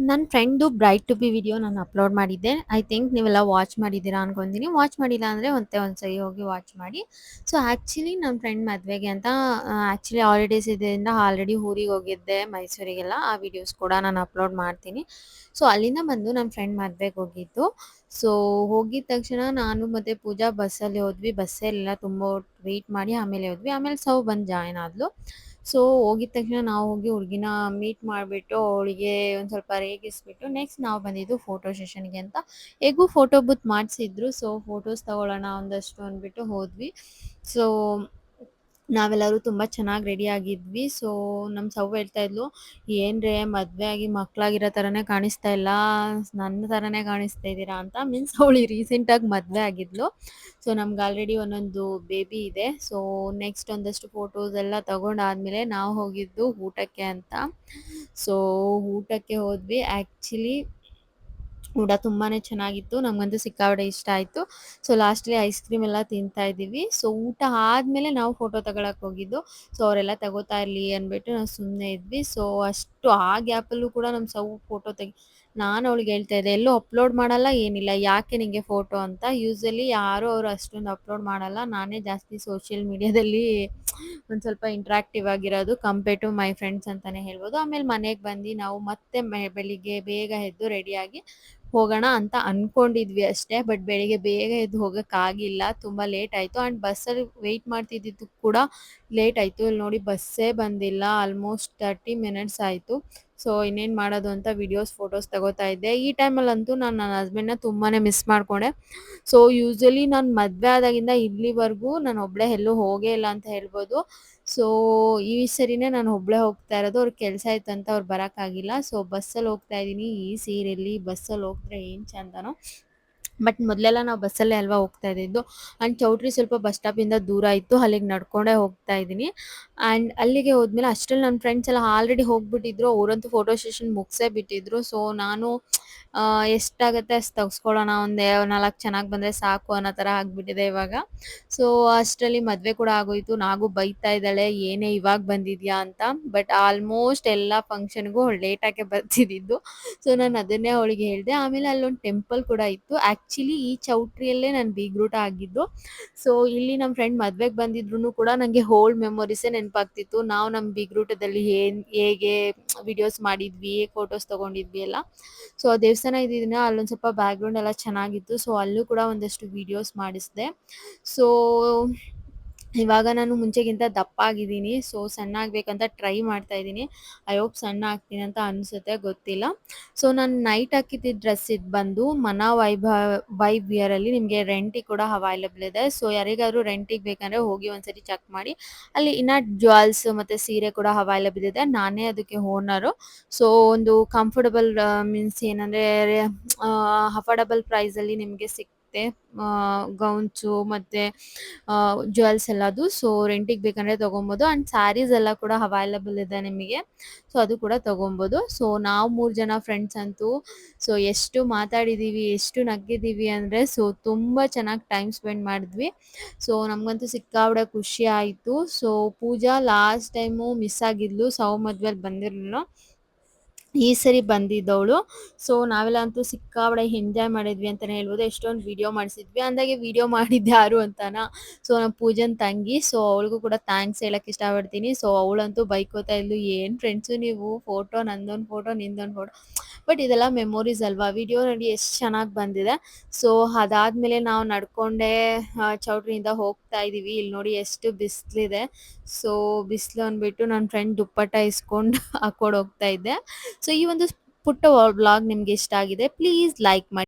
ನನ್ನ ಫ್ರೆಂಡ್‌ದು bride to B video ನಾನು upload ಮಾಡಿದ್ದೆ. ಐ ಥಿಂಕ್ ನೀವೆಲ್ಲ ವಾಚ್ ಮಾಡಿದ್ದೀರಾ ಅನ್ಕೊಂತೀನಿ. ವಾಚ್ ಮಾಡಿಲ್ಲ ಅಂದರೆ ಮತ್ತೆ ಒಂದ್ಸರಿ ಹೋಗಿ ವಾಚ್ ಮಾಡಿ. ಸೊ, ಆ್ಯಕ್ಚುಲಿ ನನ್ನ ಫ್ರೆಂಡ್ ಮದುವೆಗೆ ಅಂತ ಆ್ಯಕ್ಚುಲಿ ಹಾಲಿಡೇಸ್ ಇದರಿಂದ ಆಲ್ರೆಡಿ ಊರಿಗೆ ಹೋಗಿದ್ದೆ ಮೈಸೂರಿಗೆಲ್ಲ. ಆ ವಿಡಿಯೋಸ್ ಕೂಡ ನಾನು ಅಪ್ಲೋಡ್ ಮಾಡ್ತೀನಿ. ಸೊ, ಅಲ್ಲಿಂದ ಬಂದು ನನ್ನ ಫ್ರೆಂಡ್ ಮದ್ವೆಗೆ ಹೋಗಿದ್ದು. ಸೊ, ಹೋಗಿದ ತಕ್ಷಣ ನಾನು ಮತ್ತೆ ಪೂಜಾ ಬಸ್ಸಲ್ಲಿ ಹೋದ್ವಿ. ಬಸ್ಸೇ ಇರ್ಲಿಲ್ಲ. ತುಂಬ ಹೊತ್ತು ವೆಯ್ಟ್ ಮಾಡಿ ಆಮೇಲೆ ಹೋದ್ವಿ. ಆಮೇಲೆ ಸೌ ಬಂದು ಜಾಯಿನ್ ಆದ್ಲು. ಸೊ, ಹೋಗಿದ ತಕ್ಷಣ ನಾವು ಹೋಗಿ ಹುಡ್ಗಿನ ಮೀಟ್ ಮಾಡಿಬಿಟ್ಟು ಅವಳಿಗೆ ಒಂದು ಸ್ವಲ್ಪ ರೇಗಿಸ್ಬಿಟ್ಟು ನೆಕ್ಸ್ಟ್ ನಾವು ಬಂದಿದ್ದು ಫೋಟೋ ಸೆಷನ್‌ಗೆ ಅಂತ. ಹೇಗೂ ಫೋಟೋ ಬೂತ್ ಮಾಡಿಸಿದ್ರು. ಸೊ, ಫೋಟೋಸ್ ತಗೊಳ್ಳೋಣ ಒಂದಷ್ಟು ಅಂದ್ಬಿಟ್ಟು ಹೋದ್ವಿ. ಸೊ, ನಾವೆಲ್ಲರೂ ತುಂಬ ಚೆನ್ನಾಗಿ ರೆಡಿ ಆಗಿದ್ವಿ. ಸೊ, ನಮ್ಮ ಸವ್ವ ಹೇಳ್ತಾ ಇದ್ಲು, "ಏನ್ರೇ ಮದುವೆ ಆಗಿ ಮಕ್ಕಳಾಗಿರೋ ಥರನೇ ಕಾಣಿಸ್ತಾ ಇಲ್ಲ, ನನ್ನ ಥರನೇ ಕಾಣಿಸ್ತಾ ಇದ್ದೀರಾ" ಅಂತ. ಮೀನ್ಸ್ ಅವಳು ರೀಸೆಂಟಾಗಿ ಮದುವೆ ಆಗಿದ್ಲು. ಸೊ, ನಮ್ಗೆ ಆಲ್ರೆಡಿ ಒಂದೊಂದು ಬೇಬಿ ಇದೆ. ಸೊ, ನೆಕ್ಸ್ಟ್ ಒಂದಷ್ಟು ಫೋಟೋಸ್ ಎಲ್ಲ ತಗೊಂಡಾದ್ಮೇಲೆ ನಾವು ಹೋಗಿದ್ದು ಊಟಕ್ಕೆ ಅಂತ. ಸೊ, ಊಟಕ್ಕೆ ಹೋದ್ವಿ. ಆ್ಯಕ್ಚುಲಿ ಊಟ ತುಂಬಾನೇ ಚೆನ್ನಾಗಿತ್ತು. ನಮಗಂತೂ ಸಿಕ್ಕಾಪಟ್ಟೆ ಇಷ್ಟ ಆಯ್ತು. ಸೊ, ಲಾಸ್ಟ್‌ಲಿ ಐಸ್ ಕ್ರೀಮ್ ಎಲ್ಲ ತಿಂತಾ ಇದ್ದೀವಿ. ಸೊ, ಊಟ ಆದ್ಮೇಲೆ ನಾವು ಫೋಟೋ ತಗೊಳಕ್ಕೆ ಹೋಗಿದ್ದು. ಸೊ, ಅವರೆಲ್ಲ ತಗೋತಾ ಇರ್ಲಿ ಅಂದ್ಬಿಟ್ಟು ನಾವು ಸುಮ್ಮನೆ ಇದ್ವಿ. ಸೊ, ಅಷ್ಟು ಆ ಗ್ಯಾಪಲ್ಲೂ ಕೂಡ ನಮ್ಮ ಸವ್ವು ಫೋಟೋ ನಾನು ಅವಳಿಗೆ ಹೇಳ್ತಾ ಇದ್ದೆ, "ಎಲ್ಲೂ ಅಪ್ಲೋಡ್ ಮಾಡಲ್ಲ ಏನಿಲ್ಲ. ಯಾಕೆ ನಿಂಗೆ ಫೋಟೋ" ಅಂತ. ಯೂಸುವಲಿ ಯಾರು ಅವ್ರು ಅಷ್ಟೊಂದು ಅಪ್ಲೋಡ್ ಮಾಡಲ್ಲ. ನಾನೇ ಜಾಸ್ತಿ ಸೋಷಿಯಲ್ ಮೀಡಿಯಾದಲ್ಲಿ ಒಂದು ಸ್ವಲ್ಪ ಇಂಟ್ರಾಕ್ಟಿವ್ ಆಗಿರೋದು ಕಂಪೇರ್ ಟು ಮೈ ಫ್ರೆಂಡ್ಸ್ ಅಂತಾನೆ ಹೇಳ್ಬೋದು. ಆಮೇಲೆ ಮನೆಗೆ ಬಂದು ನಾವು ಮತ್ತೆ ಬೆಳಿಗ್ಗೆ ಬೇಗ ಎದ್ದು ರೆಡಿಯಾಗಿ ಹೋಗೋಣ ಅಂತ ಅನ್ಕೊಂಡಿದ್ವಿ ಅಷ್ಟೇ. ಬಟ್ ಬೆಳಿಗ್ಗೆ ಬೇಗ ಎದ್ದು ಹೋಗೋಕ್ಕಾಗಿಲ್ಲ. ತುಂಬ ಲೇಟ್ ಆಯಿತು. ಆ್ಯಂಡ್ ಬಸ್ಸಲ್ಲಿ ವೆಯ್ಟ್ ಮಾಡ್ತಿದ್ದಿದ್ದು ಕೂಡ ಲೇಟ್ ಆಯಿತು. ಇಲ್ಲಿ ನೋಡಿ ಬಸ್ಸೇ ಬಂದಿಲ್ಲ. ಆಲ್ಮೋಸ್ಟ್ 30 ಮಿನಿಟ್ಸ್ ಆಯಿತು. ಸೊ, ಇನ್ನೇನು ಮಾಡೋದು ಅಂತ ವಿಡಿಯೋಸ್, ಫೋಟೋಸ್ ತಗೋತಾ ಇದ್ದೆ. ಈ ಟೈಮಲ್ಲಂತೂ ನಾನು ನನ್ನ ಹಸ್ಬೆಂಡ್‌ನ ತುಂಬಾನೇ ಮಿಸ್ ಮಾಡ್ಕೊಂಡೆ. ಸೊ, ಯೂಸುವಲಿ ನಾನು ಮದುವೆ ಆದಾಗಿಂದ ಇಲ್ಲಿವರೆಗೂ ನಾನು ಒಬ್ಬಳೇ ಎಲ್ಲೂ ಹೋಗೇ ಇಲ್ಲ ಅಂತ ಹೇಳ್ಬೋದು. ಸೊ, ಈ ಸರಿನೇ ನಾನು ಒಬ್ಬಳೇ ಹೋಗ್ತಾ ಇರೋದು. ಅವ್ರಿಗೆ ಕೆಲಸ ಇತ್ತಂತ ಅವ್ರು ಬರೋಕ್ಕಾಗಿಲ್ಲ. ಸೊ, ಬಸ್ಸಲ್ಲಿ ಹೋಗ್ತಾ ಇದ್ದೀನಿ. ಈ ಸೀರೆಯಲ್ಲಿ ಬಸ್ಸಲ್ಲಿ ಹೋದ್ರೆ ಏನು ಚಂದನೋ. ಬಟ್ ಮೊದಲೆಲ್ಲ ನಾವು ಬಸ್ಸಲ್ಲೇ ಅಲ್ವಾ ಹೋಗ್ತಾ ಇದ್ದಿದ್ದು. ಆ್ಯಂಡ್ ಚೌಟ್ರಿ ಸ್ವಲ್ಪ ಬಸ್ ಸ್ಟಾಪಿಂದ ದೂರ ಇತ್ತು. ಅಲ್ಲಿಗೆ ನಡ್ಕೊಂಡೇ ಹೋಗ್ತಾ ಇದ್ದೀನಿ. ಆ್ಯಂಡ್ ಅಲ್ಲಿಗೆ ಹೋದ್ಮೇಲೆ ಅಷ್ಟ್ರಲ್ಲಿ ನನ್ನ ಫ್ರೆಂಡ್ಸ್ ಎಲ್ಲ ಆಲ್ರೆಡಿ ಹೋಗ್ಬಿಟ್ಟಿದ್ರು. ಅವರಂತೂ ಫೋಟೋ ಸೆಷನ್ ಮುಗಿಸೇ ಬಿಟ್ಟಿದ್ರು. ಸೊ, ನಾನು ಎಷ್ಟಾಗುತ್ತೆ ಅಷ್ಟು ತೆಗೆಸ್ಕೊಳ್ಳೋಣ, ಒಂದೇ 4 ಚೆನ್ನಾಗಿ ಬಂದರೆ ಸಾಕು ಅನ್ನೋ ಥರ ಆಗಿಬಿಟ್ಟಿದೆ ಇವಾಗ. ಸೊ, ಅಷ್ಟರಲ್ಲಿ ಮದುವೆ ಕೂಡ ಆಗೋಯ್ತು. ನಾಗು ಬೈತಾ ಇದ್ದಾಳೆ, "ಏನೇ ಇವಾಗ ಬಂದಿದ್ಯಾ" ಅಂತ. ಬಟ್ ಆಲ್ಮೋಸ್ಟ್ ಎಲ್ಲ ಫಂಕ್ಷನ್‌ಗೂ ಅವಳು ಲೇಟಾಗೆ ಬರ್ತಿದ್ದಿದ್ದು. ಸೊ, ನಾನು ಅದನ್ನೇ ಅವಳಿಗೆ ಹೇಳಿದೆ. ಆಮೇಲೆ ಅಲ್ಲೊಂದು ಟೆಂಪಲ್ ಕೂಡ ಇತ್ತು. ಆ್ಯಕ್ಚುಲಿ ಈ ಚೌಟ್ರಿಯಲ್ಲೇ ನಾನು ಬೀಗ್ರೂಟ ಆಗಿದ್ದು. ಸೊ, ಇಲ್ಲಿ ನಮ್ಮ ಫ್ರೆಂಡ್ ಮದ್ವೆಗೆ ಬಂದಿದ್ರೂ ಕೂಡ ನನಗೆ ಓಲ್ಡ್ ಮೆಮೊರೀಸೇ ನೆನಪಾಗ್ತಿತ್ತು. ನಾವು ನಮ್ಮ ಬೀಗ್ರೂಟದಲ್ಲಿ ಹೇಗೆ ವಿಡಿಯೋಸ್ ಮಾಡಿದ್ವಿ, ಫೋಟೋಸ್ ತಗೊಂಡಿದ್ವಿ ಎಲ್ಲ. ಸೊ, ಆ ದೇವಸ್ಥಾನ ಇದ್ದಿದ್ದರಿಂದ ಅಲ್ಲೊಂದು ಸ್ವಲ್ಪ ಬ್ಯಾಕ್‌ಗ್ರೌಂಡ್ ಎಲ್ಲ ಚೆನ್ನಾಗಿತ್ತು. ಸೊ, ಅಲ್ಲೂ ಕೂಡ ಒಂದಷ್ಟು ವಿಡಿಯೋಸ್ ಮಾಡಿಸಿದೆ. ಸೊ, ಇವಾಗ ನಾನು ಮುಂಚೆಗಿಂತ ದಪ್ಪ ಆಗಿದ್ದೀನಿ. ಸೊ, ಸಣ್ಣ ಆಗ್ಬೇಕಂತ ಟ್ರೈ ಮಾಡ್ತಾ ಇದ್ದೀನಿ. ಐ ಹೋಪ್ ಸಣ್ಣ ಆಗ್ತೀನಿ ಅಂತ ಅನ್ಸುತ್ತೆ, ಗೊತ್ತಿಲ್ಲ. ಸೊ, ನಾನು ನೈಟ್ ಹಾಕಿದ್ದಿದ್ದ ಡ್ರೆಸ್ ಇದು ಬಂದು ಮನ ವೈಬ್ ವಿಯರಲ್ಲಿ ನಿಮಗೆ ರೆಂಟಿಗೆ ಕೂಡ ಅವೈಲಬಲ್ ಇದೆ. ಸೊ, ಯಾರಿಗಾದ್ರೂ ರೆಂಟಿಗೆ ಬೇಕಂದ್ರೆ ಹೋಗಿ ಒಂದ್ಸರಿ ಚೆಕ್ ಮಾಡಿ. ಅಲ್ಲಿ ಇನ್ನು ಜ್ಯುವೆಲ್ಸ್ ಮತ್ತು ಸೀರೆ ಕೂಡ ಅವೈಲಬಲ್ ಇದೆ. ನಾನೇ ಅದಕ್ಕೆ ಓನರು. ಸೊ, ಒಂದು ಕಂಫರ್ಟಬಲ್ ಮೀನ್ಸ್ ಏನಂದರೆ ಅಫೋರ್ಡಬಲ್ ಪ್ರೈಸಲ್ಲಿ ನಿಮಗೆ ಸಿಗುತ್ತೆ. ಗೌನ್ಸು ಮತ್ತು ಜ್ಯುವೆಲ್ಸ್ ಎಲ್ಲದು. ಸೊ, ರೆಂಟಿಗೆ ಬೇಕಂದ್ರೆ ತೊಗೊಬೋದು. ಆ್ಯಂಡ್ ಸ್ಯಾರೀಸ್ ಎಲ್ಲ ಕೂಡ ಅವೈಲಬಲ್ ಇದೆ ನಿಮಗೆ. ಸೊ, ಅದು ಕೂಡ ತೊಗೊಬೋದು. ಸೊ, ನಾವು 3 ಜನ ಫ್ರೆಂಡ್ಸ್ ಅಂತೂ ಸೊ, ಎಷ್ಟು ಮಾತಾಡಿದ್ದೀವಿ, ಎಷ್ಟು ನಕ್ಕಿದ್ದೀವಿ ಅಂದರೆ ಸೊ, ತುಂಬ ಚೆನ್ನಾಗಿ ಟೈಮ್ ಸ್ಪೆಂಡ್ ಮಾಡಿದ್ವಿ. ಸೊ, ನಮಗಂತೂ ಸಿಕ್ಕಾಪಟ್ಟೆ ಖುಷಿ ಆಯಿತು. ಸೊ, ಪೂಜಾ ಲಾಸ್ಟ್ ಟೈಮು ಮಿಸ್ ಆಗಿದ್ಲು. ಸೌ ಮದ್ವೆಲಿ ಬಂದಿರಲಿಲ್ಲ. ಈ ಸರಿ ಬಂದಿದ್ದವಳು. ಸೊ, ನಾವೆಲ್ಲ ಅಂತೂ ಸಿಕ್ಕಾಪಟ್ಟೆ ಎಂಜಾಯ್ ಮಾಡಿದ್ವಿ ಅಂತಲೇ ಹೇಳ್ಬೋದು. ಎಷ್ಟೊಂದು ವಿಡಿಯೋ ಮಾಡಿಸಿದ್ವಿ. ಅಂದಾಗೆ ವಿಡಿಯೋ ಮಾಡಿದ್ಯಾರು ಅಂತನಾ, ಸೊ, ನಮ್ಮ ಪೂಜನ್ ತಂಗಿ. ಸೊ, ಅವಳಿಗೂ ಕೂಡ ಥ್ಯಾಂಕ್ಸ್ ಹೇಳಕ್ಕೆ ಇಷ್ಟಪಡ್ತೀನಿ. ಸೊ, ಅವಳಂತೂ ಬೈಕೋತಾ ಇದ್ಲು, "ಏನು ಫ್ರೆಂಡ್ಸು ನೀವು, ಫೋಟೋ ನಂದೊಂದು ಫೋಟೋ ನಿಂದೊಂದು ಫೋಟೋ." ಬಟ್ ಇದೆಲ್ಲ ಮೆಮೊರೀಸ್ ಅಲ್ವಾ. ವಿಡಿಯೋ ನೋಡಿ ಎಷ್ಟು ಚೆನ್ನಾಗಿ ಬಂದಿದೆ. ಸೊ, ಅದಾದಮೇಲೆ ನಾವು ನಡ್ಕೊಂಡೇ ಚೌಟ್ರಿಯಿಂದ ಹೋಗ್ತಾ ಇದ್ದೀವಿ. ಇಲ್ಲಿ ನೋಡಿ ಎಷ್ಟು ಬಿಸಿಲಿದೆ. ಸೊ, ಬಿಸಿಲು ಅಂದ್ಬಿಟ್ಟು ನನ್ನ ಫ್ರೆಂಡ್ ದುಪ್ಪಟ್ಟ ಇಸ್ಕೊಂಡು ಹಾಕ್ಕೊಂಡು ಹೋಗ್ತಾ ಇದ್ದೆ. ಸೊ, ಈ ಒಂದು ಪುಟ್ಟ ವ್ಲಾಗ್ ನಿಮ್ಗೆ ಇಷ್ಟ ಆಗಿದೆ, ಪ್ಲೀಸ್ ಲೈಕ್ ಮಾಡಿ.